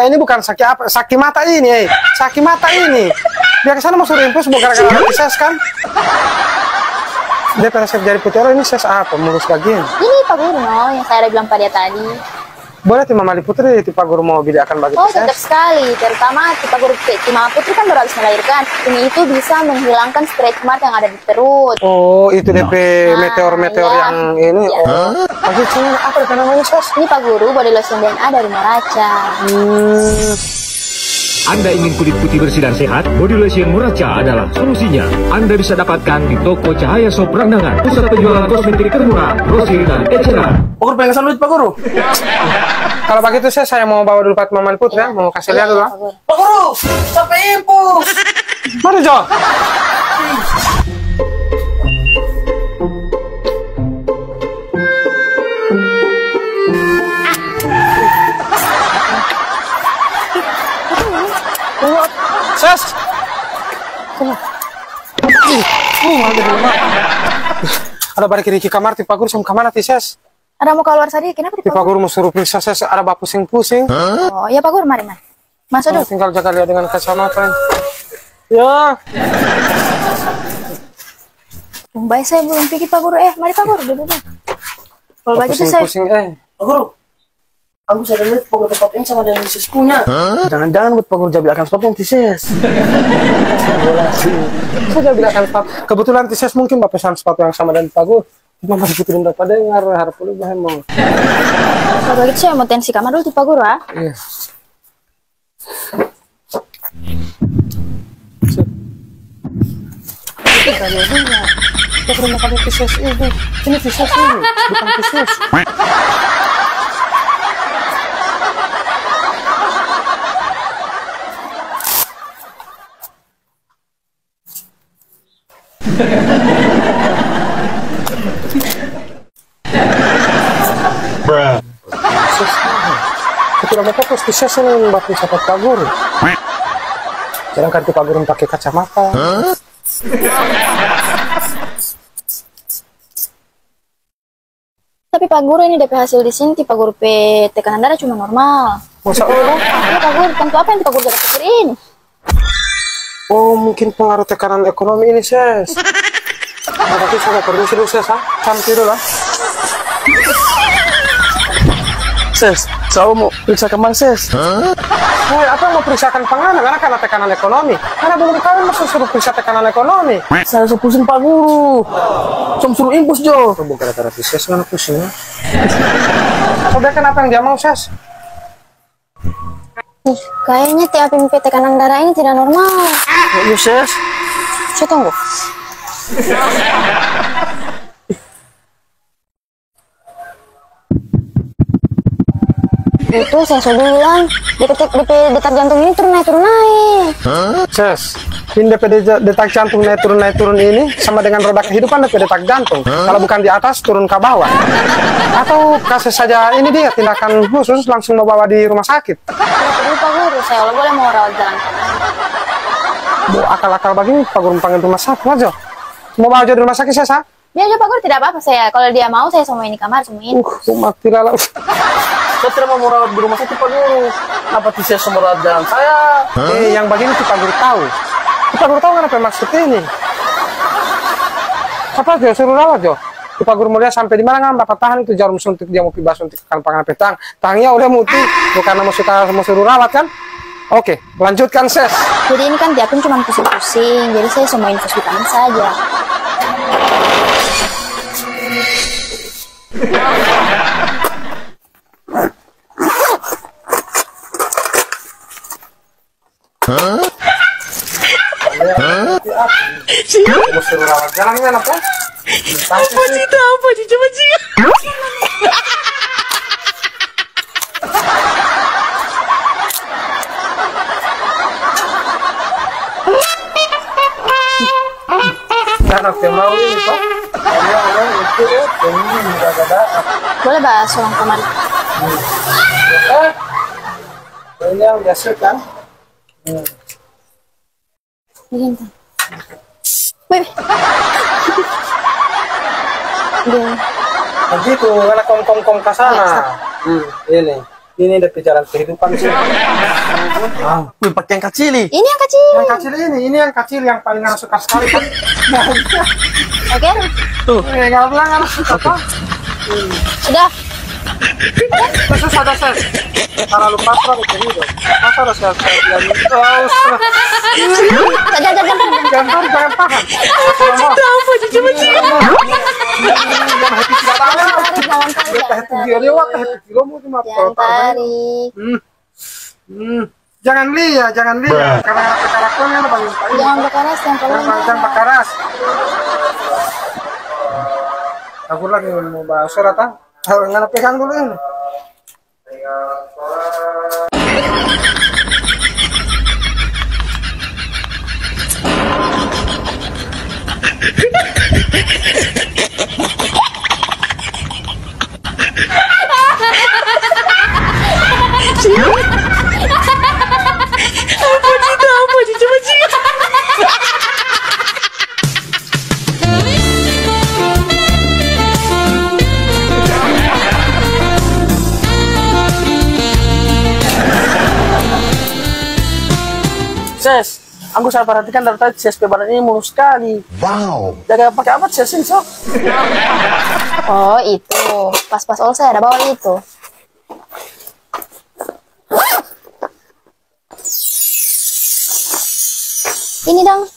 mata ini bukan sakit apa, sakit mata ini, sakit mata ini. Dia kesana mau suruh infus bukan gara-gara ses kan? Dia resep jari putih orang ini ses apa? Mulus bagian. Ini Pak Guru yang saya bilang pada tadi. Boleh Mama Putri, Pak Guru mau bidakan bagi oh, tetap sekali. Terutama Pak Guru Mama Putri kan baru habis melahirkan. Ini itu bisa menghilangkan stretch mark yang ada di perut. Oh, itu DP meteor-meteor ya. yang ini. Ya. Oh, bagi cuma apa namanya ses? Ini Pak Guru body lotion DNA dari Muraca. Anda ingin kulit putih bersih dan sehat? Body lotion Muraca adalah solusinya. Anda bisa dapatkan di toko Cahaya Shop Randangan, pusat penjualan kosmetik termurah, Rossi dan Eceran. Pak Guru pengen duit Pak Guru. Kalau begitu saya mau bawa dulu Mama Putri ya, mau kasih lihat dulu. Pak Guru, sampai infus. Mari Jo. Ses. Ada balik kiri kamar Pak Guru sama kemana Ses? Ada mau keluar tadi, kenapa Pak Guru mau suruh periksa Ses, ada bak pusing-pusing. Oh, ya Pak Guru, mari. Masuk dulu. Tinggal jaga dia dengan kacamata. Ya. Baik, saya belum pikir Pak Guru. Mari Pak Guru, duduk. Kalau begitu saya... Pusing, Pak Guru, aku sadar lihat Pak Guru tepatnya sama dengan Sis punya. Jangan-jangan buat Pak Guru jabil akan sepatu Sis. Saya jabil akan sepatu. Kebetulan Sis mungkin Bapak pesan sepatu yang sama dengan Pak Guru. Cuma masih puturin Bapak dengar, harap boleh bahan mau. Kalau begitu saya mau tensi kamar dulu Pak Guru, Iya. Kita ke rumah kamu Sis ini. Ini Sis ini, bukan Sis. Kita mau fokus di sesi ini bapak sahabat Pak Guru. Jarang kan Pak Guru pakai kacamata. Tapi Pak Guru ini DP hasil di sini Pak Guru tekanan darah cuma normal. Masa udah? Ya Pak Guru, tentu apa yang Pak Guru tidak pikirin? Oh, mungkin pengaruh tekanan ekonomi ini, Ses. Nah, tapi saya mau permisi dulu, Ses, Santai dulu, Ses, saya mau periksa kemang Ses. Woi, apa yang mau periksakan penganan? Karena tekanan ekonomi. Karena belum kawin masih suruh periksa tekanan ekonomi. Saya suruh pusing Pak Guru. Cuma suruh infus Jo. Bukan gara-gara Ses, mana pusingnya? Sudah kenapa yang dia mau, Ses? Nih, kayaknya TAPMP tekanan darah ini tidak normal. Yuk Ses. Saya tunggu. Itu saya sudah bilang, detak jantung ini turun naik. Ses, ini detak jantung naik turun ini sama dengan roda kehidupan detak jantung. Kalau bukan di atas turun ke bawah. Atau kasih saja ini dia tindakan khusus langsung membawa di rumah sakit. Perlu Pak Guru, saya boleh mau rawat jalan. Bu, akal-akal begini Pak Guru panggil rumah sakit aja. Mau bawa aja di rumah sakit Ses, Ya Pak Guru tidak apa-apa saya. Kalau dia mau saya semua ini kamar semuanya. mati lah. Saya tidak mau merawat di rumah sakit Pak Guru. Apa Sis semua merawat jalan saya? Yang begini tuh Pak Guru tahu. Pak Guru tahu kenapa maksud ini. Apa Jo suruh rawat Jo? Pak Guru mulia sampai di mana kan Bapak tahan itu jarum suntik dia mau pibas suntik kan pangan petang. Tangnya udah muti bukan mau suruh rawat kan? Oke, lanjutkan Ses. Jadi ini kan dia pun cuma pusing-pusing. Jadi saya semua infus vitamin saja. Mau suruh rawat jalan kan apa? Apa sih itu? Apa sih? Coba sih. Karena mau ini Pak. Boleh bahas soal kemarin. Ini yang biasa kan? Begini. Wih. Begitu, karena kom ke sana. Ini. Ini ada jalan kehidupan sih. Wih, pakai yang kecil nih. Ini yang kecil. Yang kecil ini yang kecil yang paling nggak suka sekali kan. Oke. Tuh. Nggak bilang nggak suka apa. Sudah. Terus ada saya. Para lupa terus itu. Masa ada saya bilang. Jangan tahan. Jangan lihat, karena karakternya paling baik. Jangan berkeras, Jangan berkeras. Aku lagi mau bahas surat ah. Nggak pegang dulu ini. Ses, aku saya perhatikan dari tadi CSP badan ini mulus sekali. Wow. Jaga pakai apa Ses ini sok? Oh itu, pas-pas all saya ada bawa itu. Ini dong.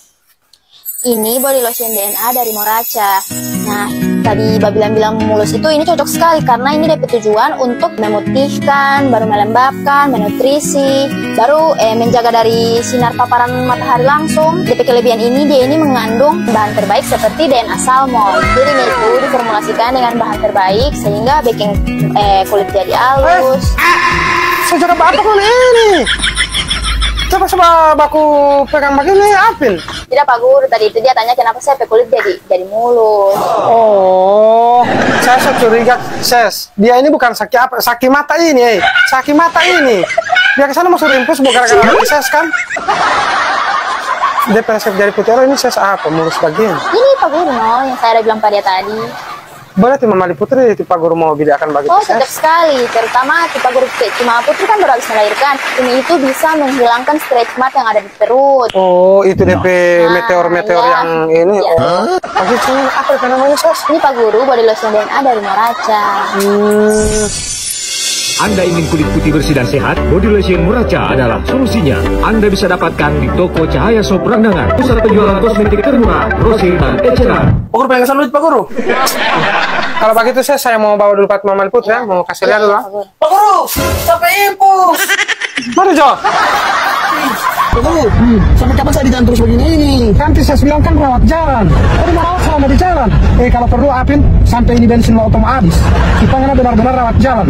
Ini body lotion DNA dari Moracha. Nah, tadi Babilan bilang mulus itu ini cocok sekali karena ini ada tujuan untuk memutihkan, baru melembabkan, menutrisi, baru menjaga dari sinar paparan matahari langsung. DP kelebihan ini dia ini mengandung bahan terbaik seperti DNA salmon. Jadi ini itu diformulasikan dengan bahan terbaik sehingga bikin kulit jadi halus. Saya juga bapak ini. Coba baku pegang begini apin. Tidak Pak Guru, tadi itu dia tanya kenapa saya kulit jadi mulus. Oh, saya curiga, Ses. Dia ini bukan sakit mata ini, sakit mata ini. Dia kesana mau suruh impus gara-gara Ses kan? Dia resep dari putih ini Ses apa? Mulus bagian. Ini Pak Guru no, yang saya udah bilang pada dia tadi. Berarti Mama Putri itu Pak Guru mau bidakan bagi Oh, Ses. cocok sekali. Terutama Pak Guru Cima Putri kan baru habis melahirkan. Ini itu bisa menghilangkan stretch mark yang ada di perut. Oh, itu DP meteor-meteor iya. yang ini. Iya. Oh, pasti apa itu namanya Ses? Ini Pak Guru body lotion DNA dari Moracha. Anda ingin kulit putih bersih dan sehat? Body lotion Moracha adalah solusinya. Anda bisa dapatkan di toko Cahaya Shop Rangdangan, pusat penjualan kosmetik termurah, Rosir dan Eceran. Pak Guru pengen kesan duit Pak Guru. Kalau begitu saya mau bawa dulu Pak Mama Putri ya, mau kasih lihat dulu. Pak Guru. Pak Guru, sampai impus. Mari Jo. Pak Guru, sampai kapan saya di jalan terus begini ini? Nanti saya bilang kan rawat jalan. Tadi mau rawat selama di jalan. Kalau perlu Apin sampai ini bensin waktu mau habis. Kita benar-benar rawat jalan.